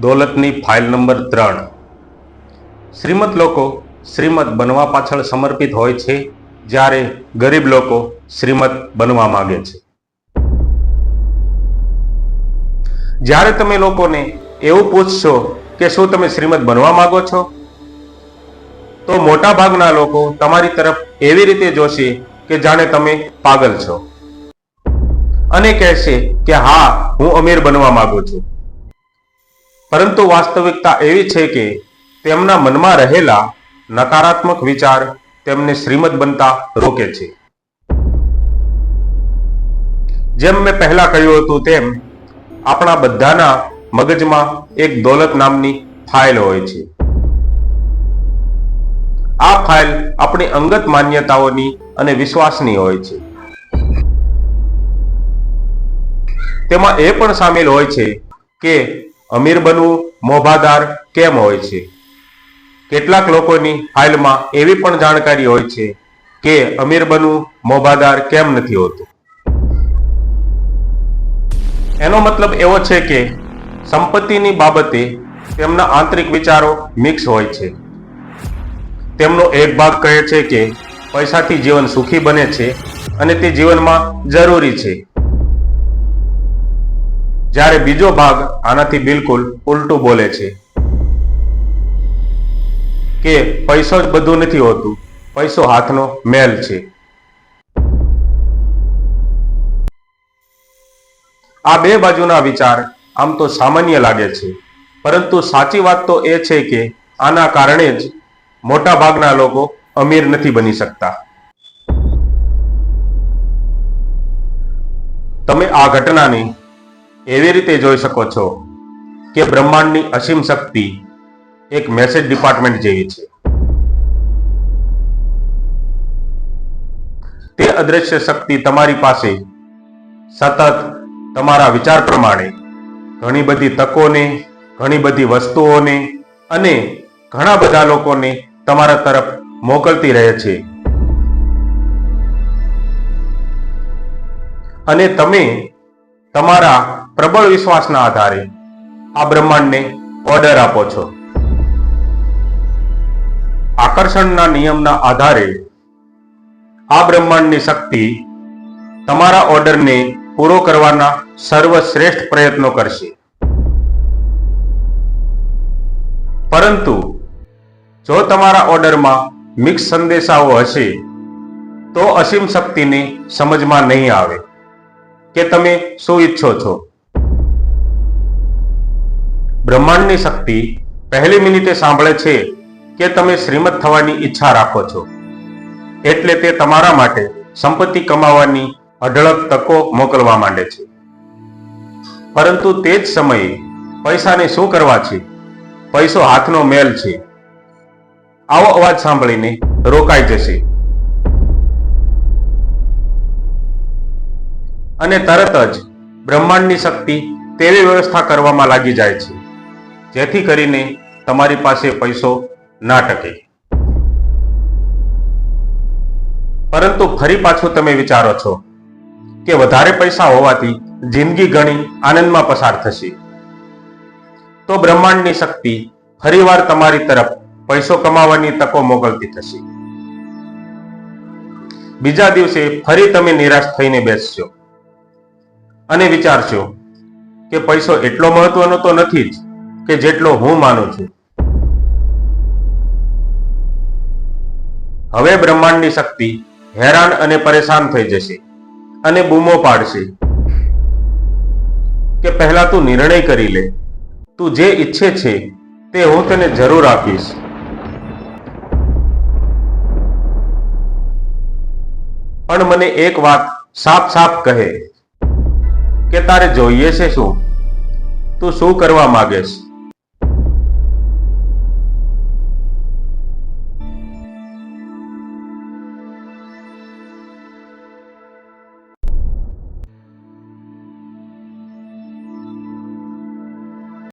દોલતની file number 3। શ્રીમંત લોકો શ્રીમંત બનવા પાછળ સમર્પિત હોય છે, જ્યારે ગરીબ લોકો શ્રીમંત બનવા માંગે છે। જ્યારે તમે લોકોને એવું પૂછશો કે શું તમે શ્રીમંત બનવા માંગો છો, તો મોટા ભાગના લોકો તમારી તરફ એવી રીતે જોશે કે જાણે તમે પાગલ છો અને કહેશે કે હા, હું અમીર બનવા માંગુ છું। પરંતુ વાસ્તવિકતા એવી છે કે તેમના મનમાં રહેલા નકારાત્મક વિચાર તેમને શ્રીમંત બનતા રોકે છે। જેમ મેં પહેલા કહ્યું હતું તેમ આપણા બધાના મગજમાં એક દોલત નામની ફાઇલ હોય છે। આ ફાઇલ આપણી અંગત માન્યતાઓની અને વિશ્વાસની હોય છે। તેમાં એ પણ સામેલ હોય છે કે અમીર બનવું મોભાદાર કેમ હોય છે। કેટલાક લોકોની ફાઇલમાં એવી પણ જાણકારી હોય છે કે અમીર બનવું મોભાદાર કેમ નથી હોતું। એનો મતલબ એવો છે કે સંપત્તિની બાબતે તેમના આંતરિક વિચારો મિક્સ હોય છે। તેમનો એક ભાગ કહે છે કે પૈસાથી જીવન સુખી બને છે અને તે જીવનમાં જરૂરી છે, જ્યારે બીજો ભાગ આનાથી બિલકુલ ઉલટું બોલે છે કે પૈસો જ બધું નથી હોતું, પૈસો હાથનો મેલ છે। આ બે બાજુના વિચાર આમ તો સામાન્ય લાગે છે, પરંતુ સાચી વાત તો એ છે કે આના કારણે જ મોટા ભાગના લોકો અમીર નથી બની શકતા। તમે આ ઘટનાને એવી રીતે જોઈ શકો છો કે બ્રહ્માંડની અસીમ શક્તિ એક મેસેજ ડિપાર્ટમેન્ટ જેવી છે। તે અદ્રશ્ય શક્તિ તમારી પાસે સતત તમારા વિચાર પ્રમાણે ઘણી બધી તકોને, ઘણી બધી વસ્તુઓને અને ઘણા બધા લોકોને તમારા તરફ મોકલતી રહે છે, અને તમે તમારા પ્રબળ વિશ્વાસના આધારે આ બ્રહ્માંડને ઓર્ડર આપો છો। આકર્ષણના નિયમના આધારે આ બ્રહ્માંડની શક્તિ તમારા ઓર્ડરને પૂરો કરવાના સર્વશ્રેષ્ઠ પ્રયત્નો કરશે। પરંતુ જો તમારા ઓર્ડરમાં મિક્સ સંદેશાઓ હશે તો અસીમ શક્તિને સમજમાં નહીં આવે કે તમે શું ઈચ્છો છો। બ્રહ્માંડની શક્તિ પહેલી મિનિટે સાંભળે છે કે તમે શ્રીમંત થવાની ઈચ્છા રાખો છો, એટલે તે તમારા માટે સંપત્તિ કમાવાની અઢળક તકો મોકલવા માંડે છે। પરંતુ તે જ સમયે પૈસાને શું કરવા છે, પૈસો હાથનો મેલ છે, આવો અવાજ સાંભળીને રોકાઈ જશે અને તરત જ બ્રહ્માંડની શક્તિ તેવી વ્યવસ્થા કરવામાં લાગી જાય છે જેથી કરીને તમારી પાસે પૈસો ના ટકે। પરંતુ ફરી પાછું તમે વિચારો છો કે વધારે પૈસા હોવાથી જિંદગી ઘણી આનંદમાં પસાર થશે, તો બ્રહ્માંડની શક્તિ ફરીવાર તમારી તરફ પૈસો કમાવાની તકો મોકલતી થશે। બીજા દિવસે ફરી તમે નિરાશ થઈને બેસશો અને વિચારશો કે પૈસો એટલો મહત્વનો તો નથી જ કે જેટલો હું માનું છું। હવે બ્રહ્માંડની શક્તિ હેરાન અને પરેશાન થઈ જશે અને બૂમો પાડશે કે પહેલા તું નિર્ણય કરી લે, તું જે ઈચ્છે છે તે હું તને જરૂર આપીશ। પણ મને એક વાત સાફ સાફ કહે કે તારે જોઈએ છે શું, તું શું કરવા માંગેશ।